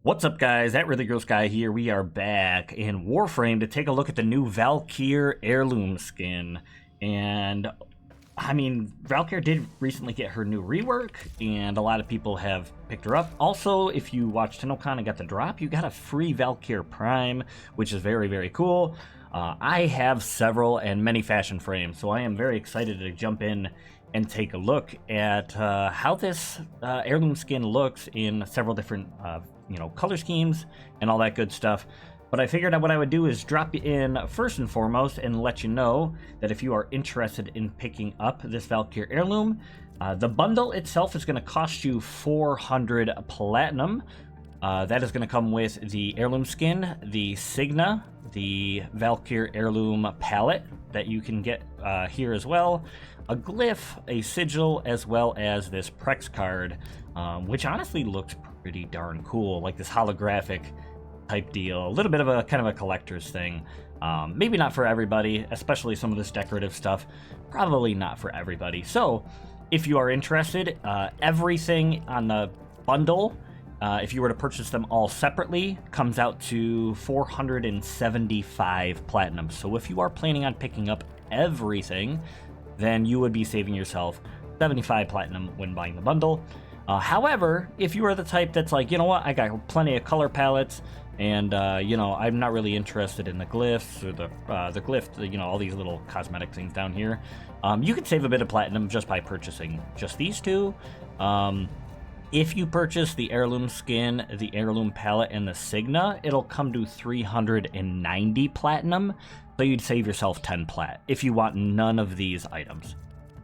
What's up, guys? That Really Gross Guy here. We are back in Warframe to take a look at the new Valkyr Heirloom skin. And, I mean, Valkyr did recently get her new rework, and a lot of people have picked her up. Also, if you watched TennoCon and got the drop, you got a free Valkyr Prime, which is very, very cool. I have several and many fashion frames, so I am very excited to jump in and take a look at how this heirloom skin looks in several different color schemes and all that good stuff. But I figured out what I would do is drop you in first and foremost and let you know that if you are interested in picking up this Valkyr Heirloom, the bundle itself is going to cost you 400 platinum. That is going to come with the heirloom skin, the Signa, the Valkyr Heirloom palette that you can get here as well, a glyph, a sigil, as well as this Prex card, which honestly looks pretty darn cool, like this holographic type deal. A little bit of a kind of a collector's thing. Maybe not for everybody, especially some of this decorative stuff. Probably not for everybody. So if you are interested, everything on the bundle, if you were to purchase them all separately, comes out to 475 platinum. So if you are planning on picking up everything, then you would be saving yourself 75 platinum when buying the bundle. However, if you are the type that's like, you know what, I got plenty of color palettes, and I'm not really interested in the glyphs or the glyph, all these little cosmetic things down here, you could save a bit of platinum just by purchasing just these two. If you purchase the heirloom skin, the heirloom palette, and the Signa, it'll come to 390 platinum, so you'd save yourself 10 plat if you want none of these items.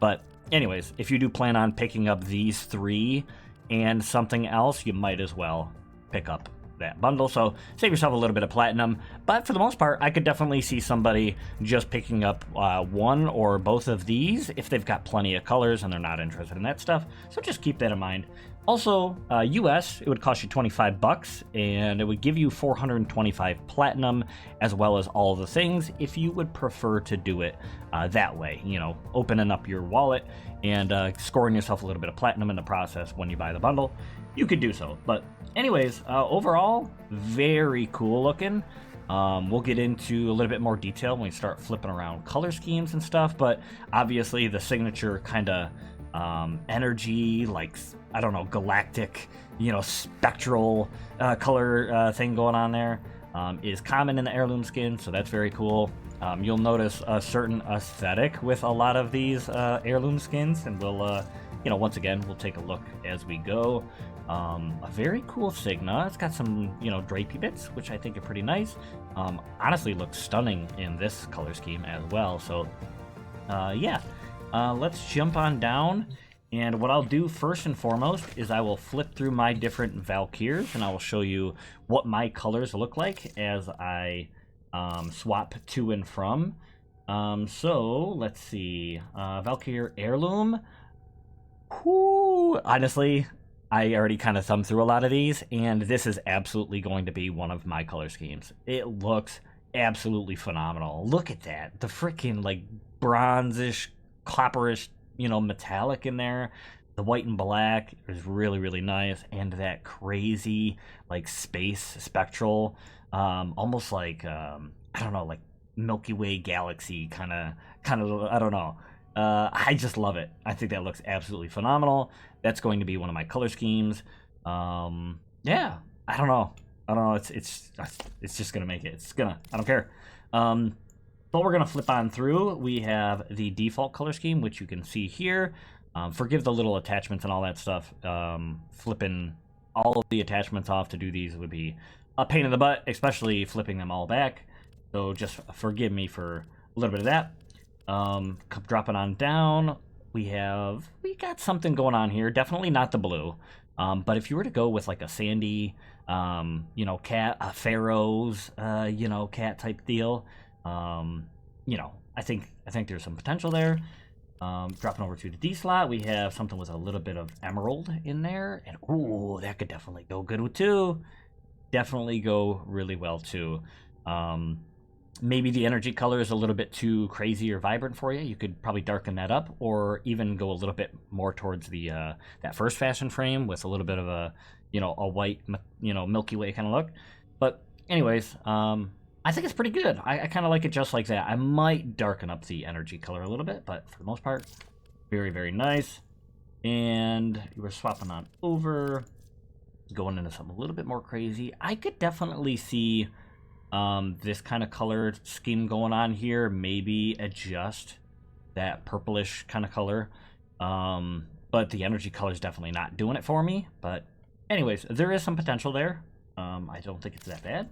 But anyways, if you do plan on picking up these three and something else, you might as well pick up that bundle, so save yourself a little bit of platinum. But for the most part, I could definitely see somebody just picking up one or both of these if they've got plenty of colors and they're not interested in that stuff, so just keep that in mind. Also, US, it would cost you 25 bucks, and it would give you 425 platinum, as well as all the things, if you would prefer to do it that way, opening up your wallet and scoring yourself a little bit of platinum in the process when you buy the bundle. You could do so. But anyways, overall, very cool looking. We'll get into a little bit more detail when we start flipping around color schemes and stuff, but obviously the signature kind of energy, like, I don't know, galactic, spectral color thing going on there is common in the heirloom skin, so that's very cool. You'll notice a certain aesthetic with a lot of these heirloom skins, and we'll, once again, we'll take a look as we go. A very cool Signa. It's got some, drapey bits, which I think are pretty nice. Honestly, looks stunning in this color scheme as well. So, yeah. Let's jump on down, and what I'll do first and foremost is I will flip through my different Valkyrs, and I will show you what my colors look like as I swap to and from. So let's see, Valkyr Heirloom. Whoo! Honestly, I already kind of thumbed through a lot of these, and this is absolutely going to be one of my color schemes. It looks absolutely phenomenal. Look at that, the freaking like bronzish, copperish, metallic in there. The white and black is really, really nice, and that crazy like space spectral, almost like I don't know, like Milky Way galaxy kind of I don't know. I just love it. I think that looks absolutely phenomenal. That's going to be one of my color schemes. Yeah, I don't know. It's just gonna make it. I don't care. But we're going to flip on through. We have the default color scheme, which you can see here. Forgive the little attachments and all that stuff. Flipping all of the attachments off to do these would be a pain in the butt, especially flipping them all back. So just forgive me for a little bit of that. Dropping on down, we got something going on here. Definitely not the blue. But if you were to go with like a sandy, cat, a Pharaoh's, cat type deal, I think there's some potential there. Dropping over to the D slot, we have something with a little bit of emerald in there, and ooh, that could definitely go good with too. Definitely go really well too. maybe the energy color is a little bit too crazy or vibrant for you. You could probably darken that up, or even go a little bit more towards the that first fashion frame with a little bit of a a white Milky Way kind of look. But anyways, I think it's pretty good. I kind of like it just like that. I might darken up the energy color a little bit, but for the most part, very, very nice. And we're swapping on over, going into something a little bit more crazy. I could definitely see this kind of color scheme going on here. Maybe adjust that purplish kind of color. But the energy color is definitely not doing it for me. But anyways, there is some potential there. I don't think it's that bad.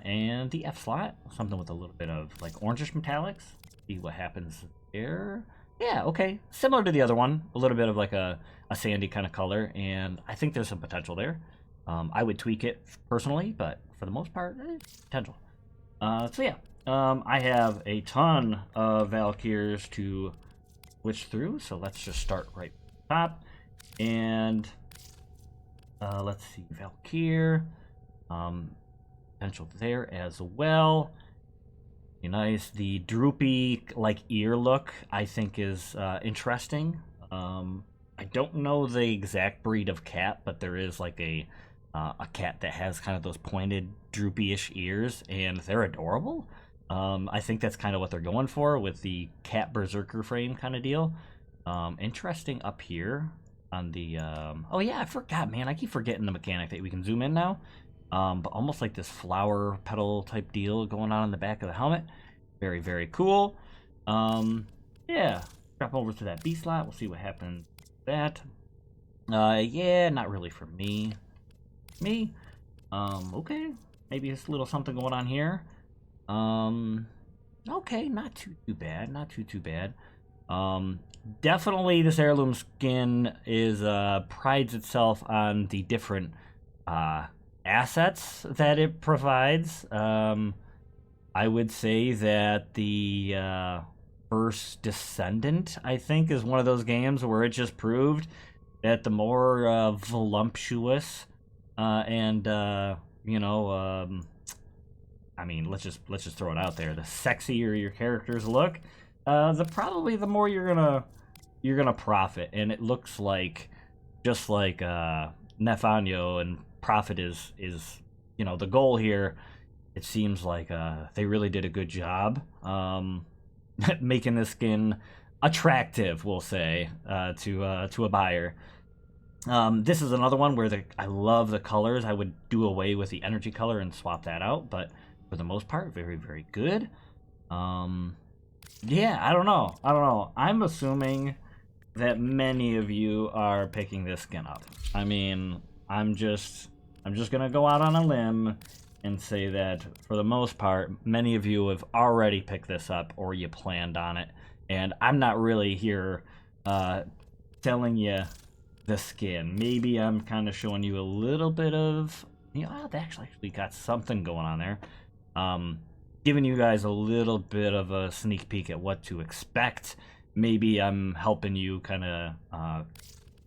And the F slot, something with a little bit of like orangish metallics. See what happens there. Yeah, okay. Similar to the other one, a little bit of like a sandy kind of color, and I think there's some potential there. I would tweak it personally, but for the most part, potential. So yeah, I have a ton of Valkyrs to switch through, so let's just start right at the top. And let's see, Valkyr. Potential there as well. Nice. The droopy like ear look I think is interesting. I don't know the exact breed of cat, but there is like a cat that has kind of those pointed droopy-ish ears, and they're adorable. I think that's kind of what they're going for with the cat berserker frame kind of deal. Interesting up here on the oh yeah, I forgot, man. I keep forgetting the mechanic that we can zoom in now. But almost like this flower petal type deal going on in the back of the helmet. Very, very cool. Yeah, drop over to that B slot. We'll see what happens with that. Yeah, not really for me. Okay. Maybe it's a little something going on here. Okay, not too bad. Not too bad. Definitely this heirloom skin is prides itself on the different assets that it provides. I would say that the first Descendant, I think, is one of those games where it just proved that the more voluptuous and I mean, let's just throw it out there, the sexier your characters look, the more you're gonna profit. And it looks like, just like Nefanyo and profit is the goal here. It seems like they really did a good job making this skin attractive, we'll say, to a buyer. This is another one where I love the colors. I would do away with the energy color and swap that out, but for the most part, very, very good. Yeah, I don't know. I'm assuming that many of you are picking this skin up. I mean, I'm just gonna go out on a limb and say that for the most part, many of you have already picked this up or you planned on it. And I'm not really here telling you the skin. Maybe I'm kind of showing you a little bit of, they actually got something going on there. Giving you guys a little bit of a sneak peek at what to expect. Maybe I'm helping you kind of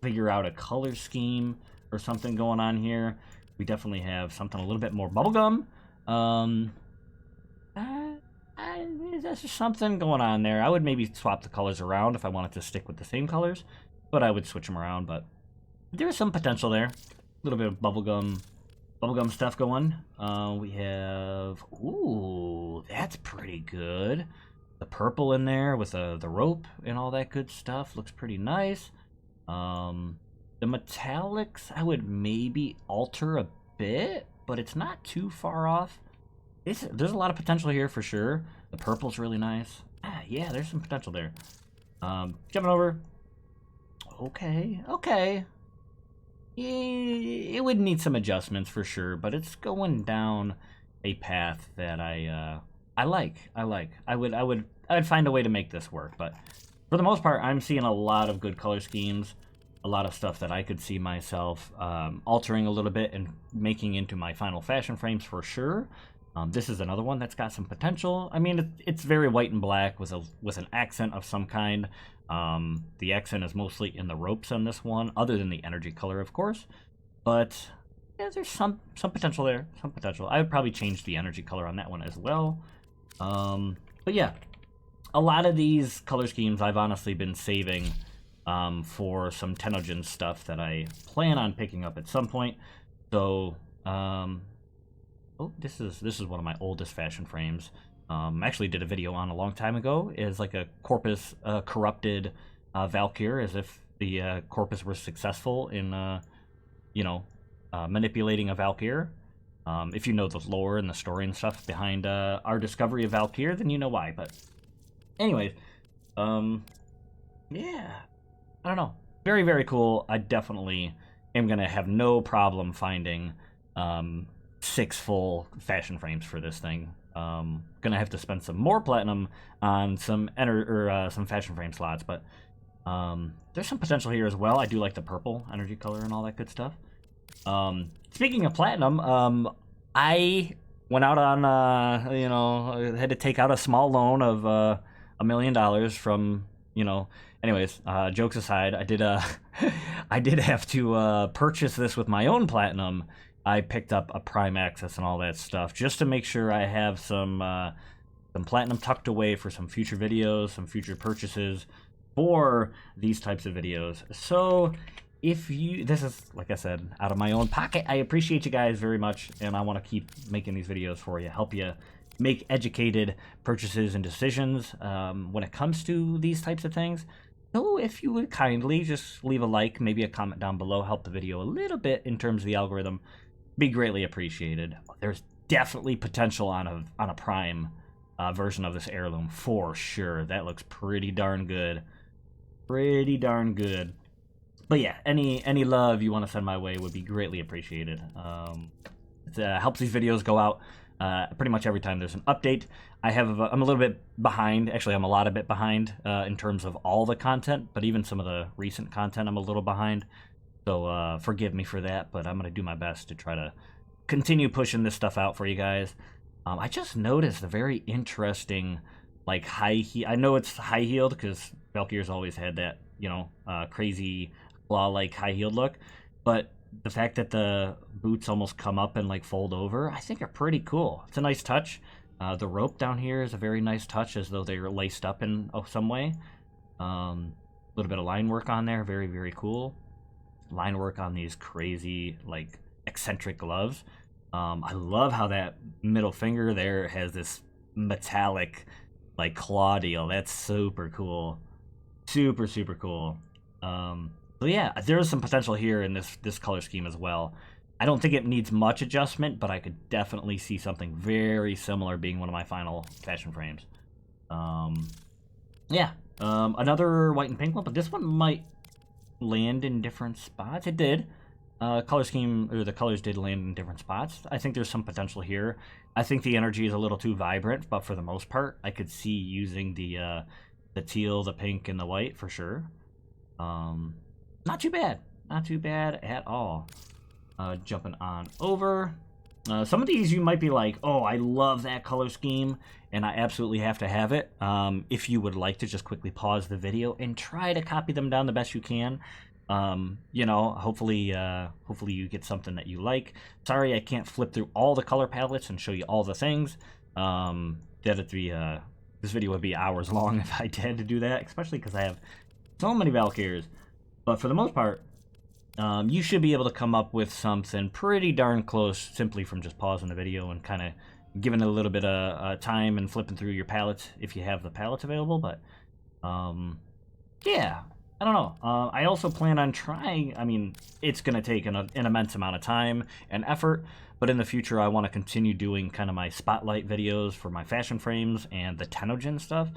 figure out a color scheme or something going on here. We definitely have something a little bit more bubblegum. There's just something going on there. I would maybe swap the colors around if I wanted to stick with the same colors, but I would switch them around. But there's some potential there. A little bit of bubblegum stuff going. We have, ooh, that's pretty good. The purple in there with the rope and all that good stuff looks pretty nice. The metallics, I would maybe alter a bit, but it's not too far off. There's a lot of potential here for sure. The purple's really nice. Yeah, there's some potential there. Jumping over. Okay. Yeah, it would need some adjustments for sure, but it's going down a path that I like. I would find a way to make this work, but for the most part, I'm seeing a lot of good color schemes. A lot of stuff that I could see myself altering a little bit and making into my final fashion frames for sure. This is another one that's got some potential. I mean, it's very white and black with an accent of some kind. The accent is mostly in the ropes on this one, other than the energy color, of course. But yeah, there's some potential there. Some potential. I would probably change the energy color on that one as well. But yeah, a lot of these color schemes I've honestly been saving for some Tenogen stuff that I plan on picking up at some point. So, oh, this is one of my oldest fashion frames. Actually did a video on a long time ago. Is like a corpus corrupted Valkyr, as if the corpus were successful in manipulating a Valkyr. If you know the lore and the story and stuff behind our discovery of Valkyr, then you know why. But anyways, yeah, I don't know. Very, very cool. I definitely am gonna have no problem finding 6 full fashion frames for this thing. Gonna have to spend some more platinum on some some fashion frame slots, but there's some potential here as well. I do like the purple energy color and all that good stuff. Speaking of platinum, I went out on had to take out a small loan of $1 million from Anyways, jokes aside, I did I did have to purchase this with my own platinum. I picked up a Prime Access and all that stuff just to make sure I have some platinum tucked away for some future videos, some future purchases for these types of videos. So this is, like I said, out of my own pocket. I appreciate you guys very much, and I want to keep making these videos for you, help you make educated purchases and decisions when it comes to these types of things. So if you would kindly just leave a like, maybe a comment down below, help the video a little bit in terms of the algorithm, be greatly appreciated. There's definitely potential on a Prime version of this heirloom for sure. That looks pretty darn good. Pretty darn good. But yeah, any love you want to send my way would be greatly appreciated. It helps these videos go out pretty much every time there's an update. I'm a little bit behind. Actually, I'm a lot of bit behind in terms of all the content, but even some of the recent content I'm a little behind. So forgive me for that, but I'm going to do my best to try to continue pushing this stuff out for you guys. I just noticed a very interesting, like, I know it's high-heeled because Valkyr's always had that, crazy claw-like high-heeled look, but the fact that the boots almost come up and, like, fold over, I think are pretty cool. It's a nice touch. The rope down here is a very nice touch, as though they're laced up in some way. A little bit of line work on there, very, very cool. Line work on these crazy, like, eccentric gloves. I love how that middle finger there has this metallic, like, claw deal. That's super cool. Super, super cool. So yeah, there's some potential here in this color scheme as well. I don't think it needs much adjustment, but I could definitely see something very similar being one of my final fashion frames. Yeah, another white and pink one, but this one might land in different spots. It did. Color scheme, or the colors did land in different spots. I think there's some potential here. I think the energy is a little too vibrant, but for the most part, I could see using the teal, the pink, and the white for sure. Not too bad. Not too bad at all. Jumping on over. Some of these you might be like, oh, I love that color scheme, and I absolutely have to have it. If you would like to just quickly pause the video and try to copy them down the best you can. Hopefully you get something that you like. Sorry, I can't flip through all the color palettes and show you all the things. This video would be hours long if I had to do that, especially because I have so many Valkyrs. But for the most part, you should be able to come up with something pretty darn close simply from just pausing the video and kind of giving it a little bit of time and flipping through your palettes if you have the palettes available. But yeah, I don't know. I also plan on trying. I mean, it's going to take an immense amount of time and effort, but in the future I want to continue doing kind of my spotlight videos for my fashion frames and the Tenogen stuff.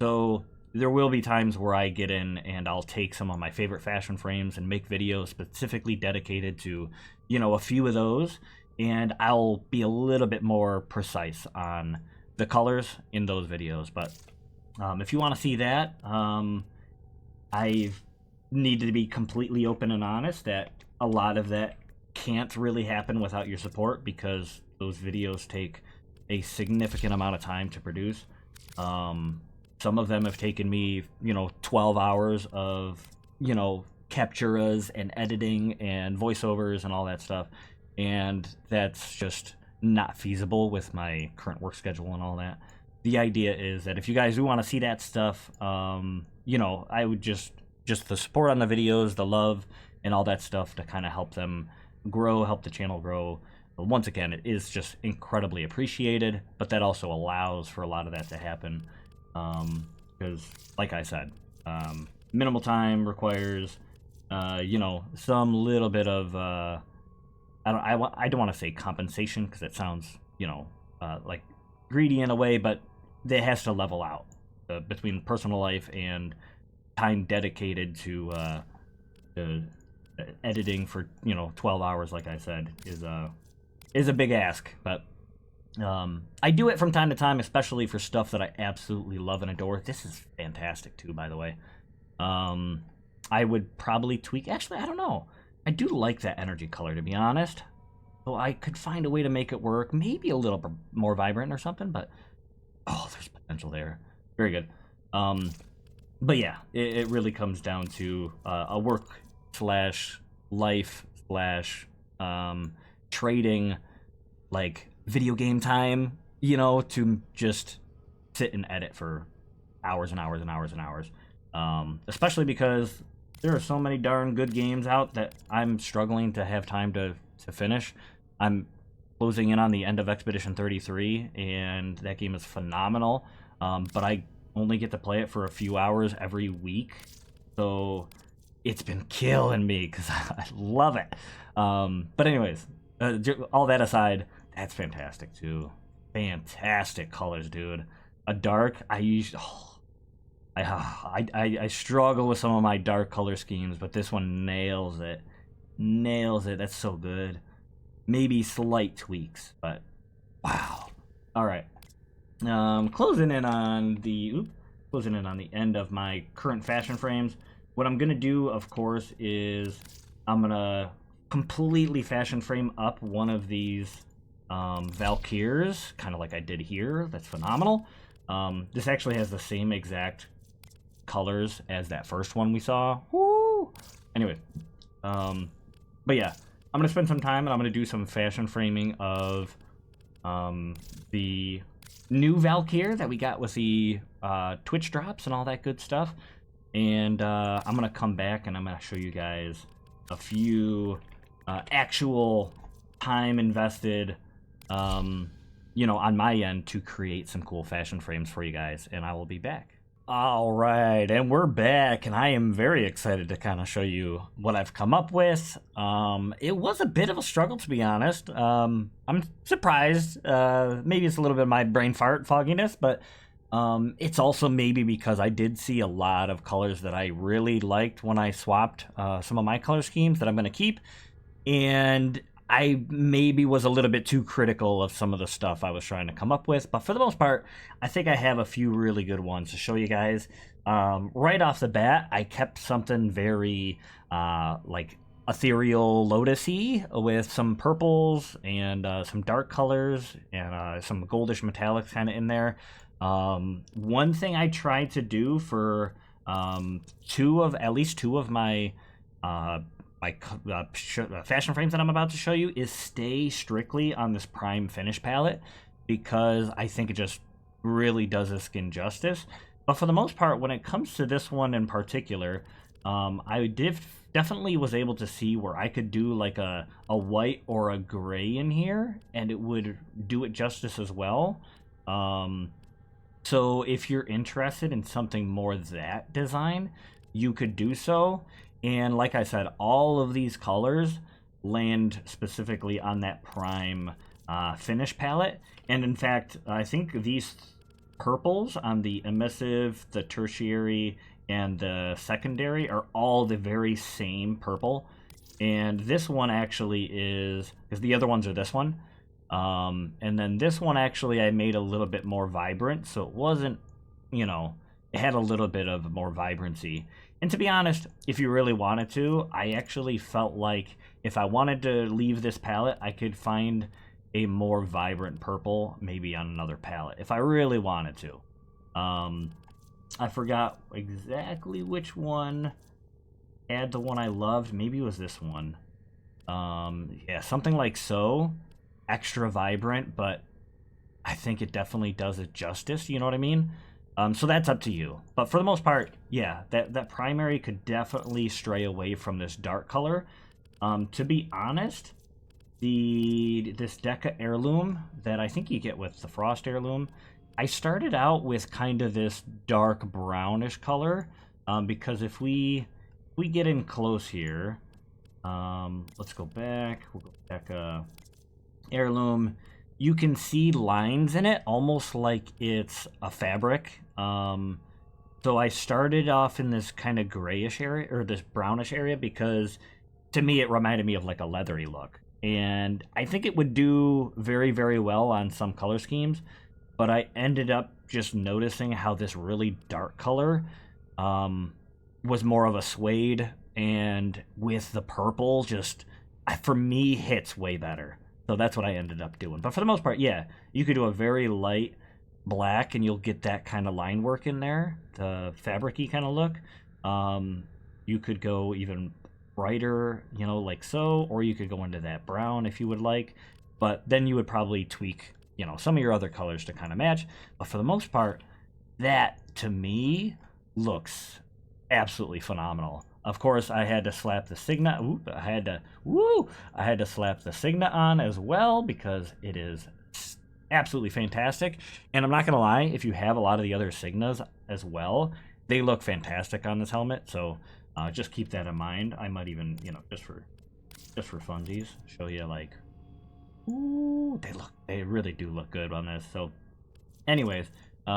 So there will be times where I get in and I'll take some of my favorite fashion frames and make videos specifically dedicated to, a few of those, and I'll be a little bit more precise on the colors in those videos. But if you want to see that, I need to be completely open and honest that a lot of that can't really happen without your support, because those videos take a significant amount of time to produce. Some of them have taken me, 12 hours of, capturas and editing and voiceovers and all that stuff. And that's just not feasible with my current work schedule and all that. the idea is that if you guys do want to see that stuff, you know, I would just the support on the videos, the love, and all that stuff to kind of help them grow, help the channel grow. But once again, it is just incredibly appreciated, but that also allows for a lot of that to happen. Because, like I said, minimal time requires, you know, some little bit of, I don't want to say compensation, because it sounds, you know, like greedy in a way, but it has to level out between personal life and time dedicated to editing for, you know, 12 hours, like I said, is a big ask. But I do it from time to time, especially for stuff that I absolutely love and adore. This is fantastic too, by the way. I would probably tweak, actually, I don't know, I do like that energy color, to be honest, so I could find a way to make it work, maybe a little more vibrant or something, but oh, there's potential there. Very good. But yeah, it really comes down to a work slash life slash trading, like, video game time, you know, to just sit and edit for hours and hours and hours and hours. Especially because there are so many darn good games out that I'm struggling to have time to finish. I'm closing in on the end of Expedition 33, and that game is phenomenal. But I only get to play it for a few hours every week, so it's been killing me because I love it. But anyways, all that aside, that's fantastic too. Fantastic colors, dude. A dark, I struggle with some of my dark color schemes, but this one nails it. Nails it. That's so good. Maybe slight tweaks, but wow. All right. Closing in on the end of my current fashion frames. What I'm gonna do, of course, is I'm gonna completely fashion frame up one of these Valkyrs, kind of like I did here. That's phenomenal. This actually has the same exact colors as that first one we saw. Woo! Anyway, but yeah, I'm gonna spend some time and I'm gonna do some fashion framing of the new Valkyr that we got with the Twitch drops and all that good stuff. And I'm gonna come back and I'm gonna show you guys a few actual time invested, you know, on my end to create some cool fashion frames for you guys, and I will be back. All right, and we're back, and I am very excited to kind of show you what I've come up with. It was a bit of a struggle, to be honest. I'm surprised. Maybe it's a little bit of my brain fart fogginess, but it's also maybe because I did see a lot of colors that I really liked when I swapped some of my color schemes that I'm going to keep, and I maybe was a little bit too critical of some of the stuff I was trying to come up with, but for the most part, I think I have a few really good ones to show you guys. Right off the bat, I kept something very like ethereal lotus-y with some purples and some dark colors and some goldish metallics kind of in there. One thing I tried to do for at least two of my fashion frames that I'm about to show you is stay strictly on this prime finish palette, because I think it just really does a skin justice. But for the most part, when it comes to this one in particular, I definitely was able to see where I could do like a white or a gray in here, and it would do it justice as well. So if you're interested in something more that design, you could do so. And like I said, all of these colors land specifically on that prime finish palette. And in fact, I think these purples on the emissive, the tertiary, and the secondary are all the very same purple. And this one actually is, because the other ones are this one. And then this one actually I made a little bit more vibrant, so it wasn't, you know, it had a little bit of more vibrancy. And to be honest, if you really wanted to, I actually felt like if I wanted to leave this palette, I could find a more vibrant purple maybe on another palette if I really wanted to. I forgot exactly which one had the one I loved. Maybe it was this one. Yeah, something like so. Extra vibrant, but I think it definitely does it justice, you know what I mean? So that's up to you. But for the most part, yeah, that primary could definitely stray away from this dark color. To be honest, this Deca Heirloom that I think you get with the Frost Heirloom, I started out with kind of this dark brownish color, because if we get in close here, let's go back. We'll go Deca Heirloom. You can see lines in it, almost like it's a fabric. So I started off in this kind of grayish area, or this brownish area, because to me it reminded me of like a leathery look. And I think it would do very, very well on some color schemes, but I ended up just noticing how this really dark color was more of a suede, and with the purple, just, for me, hits way better. So that's what I ended up doing. But for the most part, yeah, you could do a very light black and you'll get that kind of line work in there, the fabric-y kind of look. You could go even brighter, you know, like so, or you could go into that brown if you would like. But then you would probably tweak, you know, some of your other colors to kind of match. But for the most part, that, to me, looks absolutely phenomenal. Of course, I had to slap the Signet. I had to slap the Signet on as well, because it is absolutely fantastic. And I'm not gonna lie, if you have a lot of the other Signas as well, they look fantastic on this helmet. So just keep that in mind. I might even, you know, just for funsies, show you like, ooh, they really do look good on this. So, anyways, maybe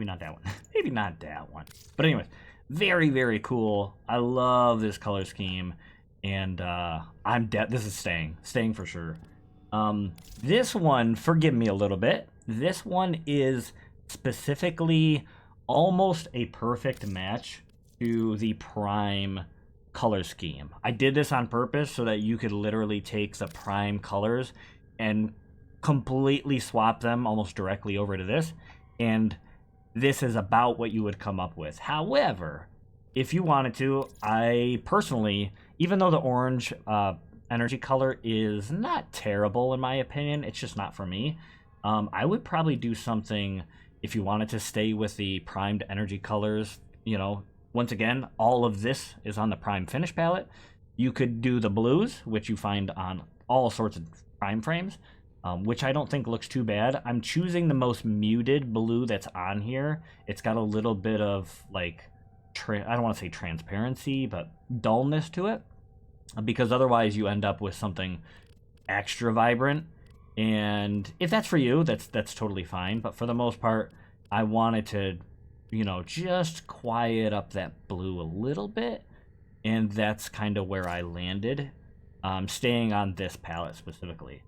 not that one. Maybe not that one. But anyways. Very, very cool. I love this color scheme, and this is staying for sure. This one, forgive me a little bit. This one is specifically almost a perfect match to the Prime color scheme. I did this on purpose so that you could literally take the Prime colors and completely swap them almost directly over to this, and this is about what you would come up with. However, if you wanted to, I personally, even though the orange energy color is not terrible in my opinion, it's just not for me, I would probably do something, if you wanted to stay with the primed energy colors, you know, once again, all of this is on the Prime Finish palette. You could do the blues, which you find on all sorts of Prime frames, which I don't think looks too bad. I'm choosing the most muted blue that's on here. It's got a little bit of, like, I don't want to say transparency, but dullness to it, because otherwise you end up with something extra vibrant. And if that's for you, that's totally fine. But for the most part, I wanted to, you know, just quiet up that blue a little bit, and that's kind of where I landed, staying on this palette specifically.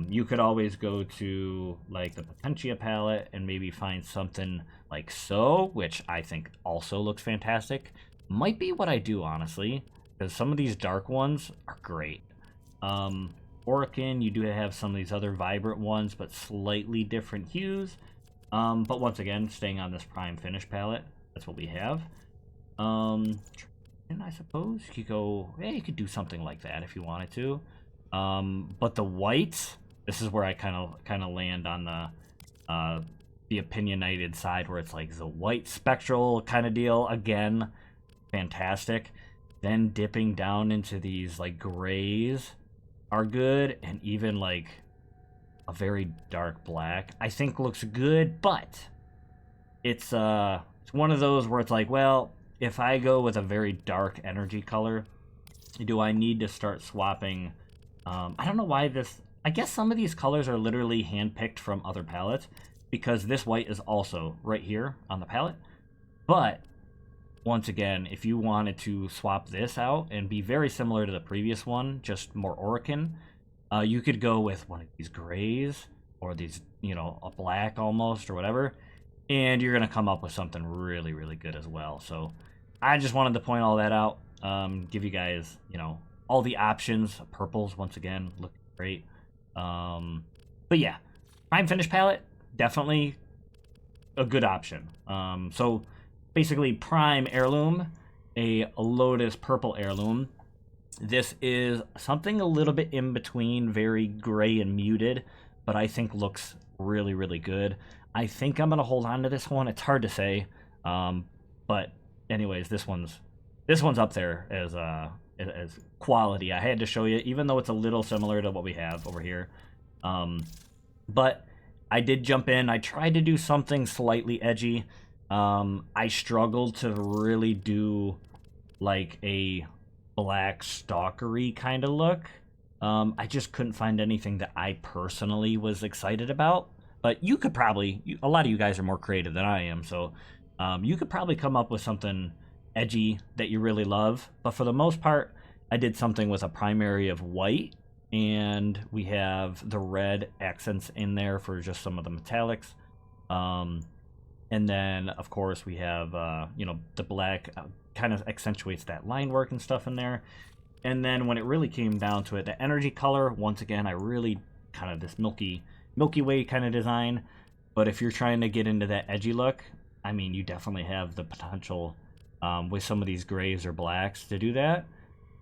You could always go to like the Potentia palette and maybe find something like so, which I think also looks fantastic. Might be what I do, honestly, because some of these dark ones are great. Orkin, you do have some of these other vibrant ones, but slightly different hues. But once again, staying on this Prime Finish palette, that's what we have. And I suppose you could go, yeah, you could do something like that if you wanted to. But the whites, this is where I kind of land on the opinionated side, where it's like the white spectral kind of deal. Again, fantastic. Then dipping down into these like grays are good, and even like a very dark black I think looks good, but it's one of those where it's like, well, if I go with a very dark energy color, do I need to start swapping? I don't know why this... I guess some of these colors are literally handpicked from other palettes, because this white is also right here on the palette. But, once again, if you wanted to swap this out and be very similar to the previous one, just more Orkin, you could go with one of these grays, or these, you know, a black almost, or whatever, and you're going to come up with something really, really good as well. So, I just wanted to point all that out, give you guys, you know, all the options. Purples, once again, look great. But yeah, Prime Finish palette, definitely a good option. So basically, Prime Heirloom, a Lotus Purple Heirloom. This is something a little bit in between very gray and muted, but I think looks really, really good. I think I'm gonna hold on to this one. It's hard to say, but anyways, this one's up there as quality. I had to show you, even though it's a little similar to what we have over here. But I did jump in. I tried to do something slightly edgy. I struggled to really do like a black stalkery kind of look. I just couldn't find anything that I personally was excited about. But you could probably, a lot of you guys are more creative than I am, so you could probably come up with something edgy that you really love. But for the most part, I did something with a primary of white, and we have the red accents in there for just some of the metallics. And then, of course, we have, you know, the black kind of accentuates that line work and stuff in there. And then when it really came down to it, the energy color, once again, I really kind of this Milky Way kind of design. But if you're trying to get into that edgy look, I mean, you definitely have the potential with some of these grays or blacks to do that.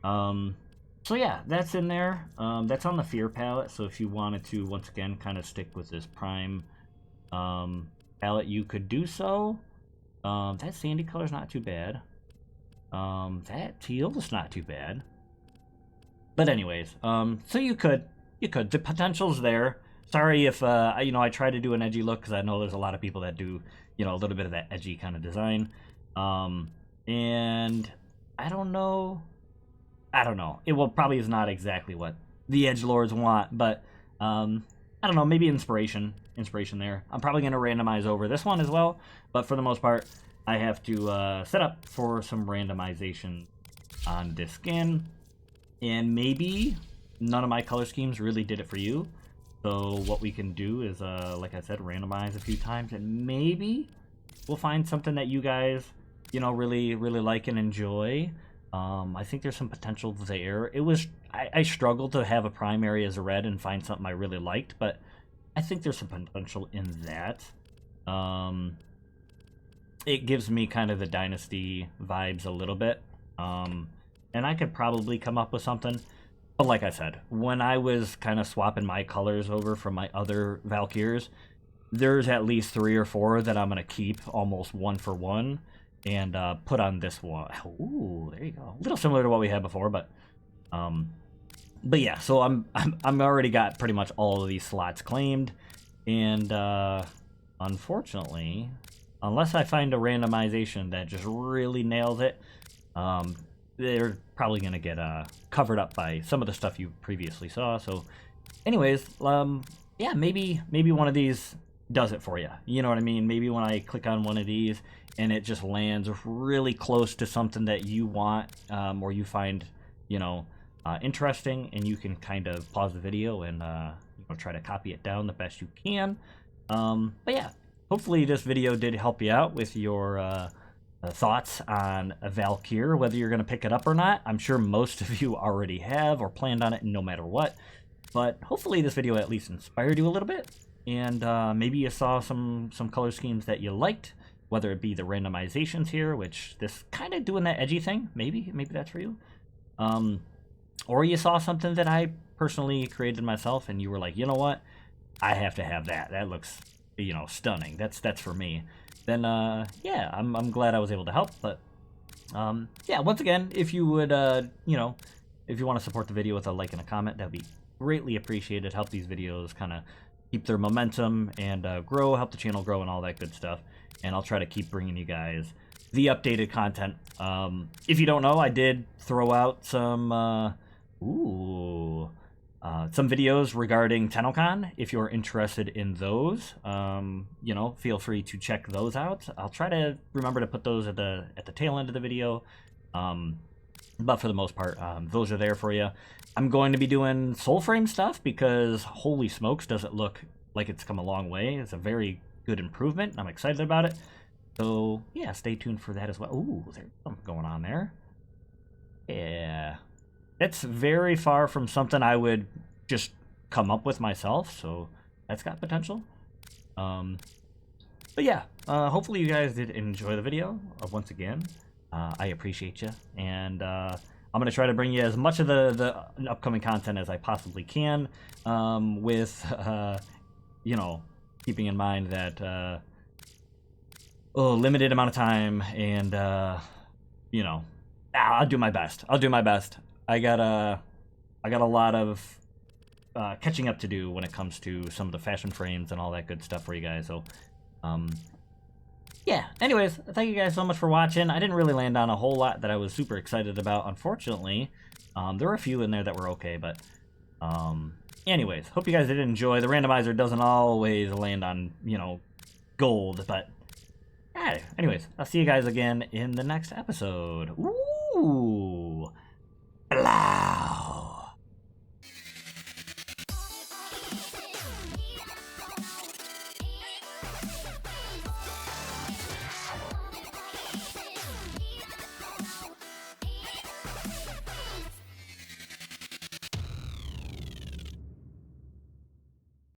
So yeah, that's in there. That's on the Fear palette. So if you wanted to, once again, kind of stick with this Prime palette, you could do so. That sandy color's not too bad. That teal is not too bad. But anyways, so you could. The potential's there. Sorry if, you know, I try to do an edgy look because I know there's a lot of people that do, you know, a little bit of that edgy kind of design. And I don't know. It probably is not exactly what the edgelords want, but I don't know, maybe inspiration there. I'm probably going to randomize over this one as well, but for the most part, I have to set up for some randomization on this skin. And maybe none of my color schemes really did it for you. So what we can do is, like I said, randomize a few times, and maybe we'll find something that you guys, you know, really, really like and enjoy. I think there's some potential there. I struggled to have a primary as a red and find something I really liked, but I think there's some potential in that. It gives me kind of the Dynasty vibes a little bit. And I could probably come up with something. But like I said, when I was kind of swapping my colors over from my other Valkyrs, there's at least 3 or 4 that I'm going to keep almost one for one and put on this one. Ooh, there you go. A little similar to what we had before, but yeah, so I'm already got pretty much all of these slots claimed, and unfortunately, unless I find a randomization that just really nails it, they're probably going to get covered up by some of the stuff you previously saw. So anyways, yeah, maybe one of these does it for you. You know what I mean? Maybe when I click on one of these and it just lands really close to something that you want, or you find, you know, interesting, and you can kind of pause the video and you know, try to copy it down the best you can. But yeah, hopefully this video did help you out with your thoughts on a Valkyr, whether you're going to pick it up or not. I'm sure most of you already have or planned on it no matter what, but hopefully this video at least inspired you a little bit, and maybe you saw some color schemes that you liked, whether it be the randomizations here, which this kind of doing that edgy thing, maybe that's for you, or you saw something that I personally created myself and you were like, you know what, I have to have that looks, you know, stunning, that's for me. Then yeah, I'm glad I was able to help. But yeah, once again, if you would you know, if you want to support the video with a like and a comment, that'd be greatly appreciated. Help these videos kind of keep their momentum and grow, help the channel grow and all that good stuff. And I'll try to keep bringing you guys the updated content. If you don't know, I did throw out some some videos regarding TennoCon. If you're interested in those, you know, feel free to check those out. I'll try to remember to put those at the tail end of the video. But for the most part, those are there for you. I'm going to be doing Soulframe stuff because holy smokes, does it look like it's come a long way. It's a very good improvement. I'm excited about it. So yeah, stay tuned for that as well. Ooh, there's something going on there. Yeah. It's very far from something I would just come up with myself, so that's got potential. But yeah, hopefully you guys did enjoy the video. Once again, I appreciate you, and I'm going to try to bring you as much of the upcoming content as I possibly can, with, you know, keeping in mind that, limited amount of time, and, you know, I'll do my best. I'll do my best. I got a lot of catching up to do when it comes to some of the fashion frames and all that good stuff for you guys. So, yeah. Anyways, thank you guys so much for watching. I didn't really land on a whole lot that I was super excited about, unfortunately. There were a few in there that were okay, but anyways, hope you guys did enjoy. The randomizer doesn't always land on, you know, gold, but anyways, I'll see you guys again in the next episode. Ooh, blow.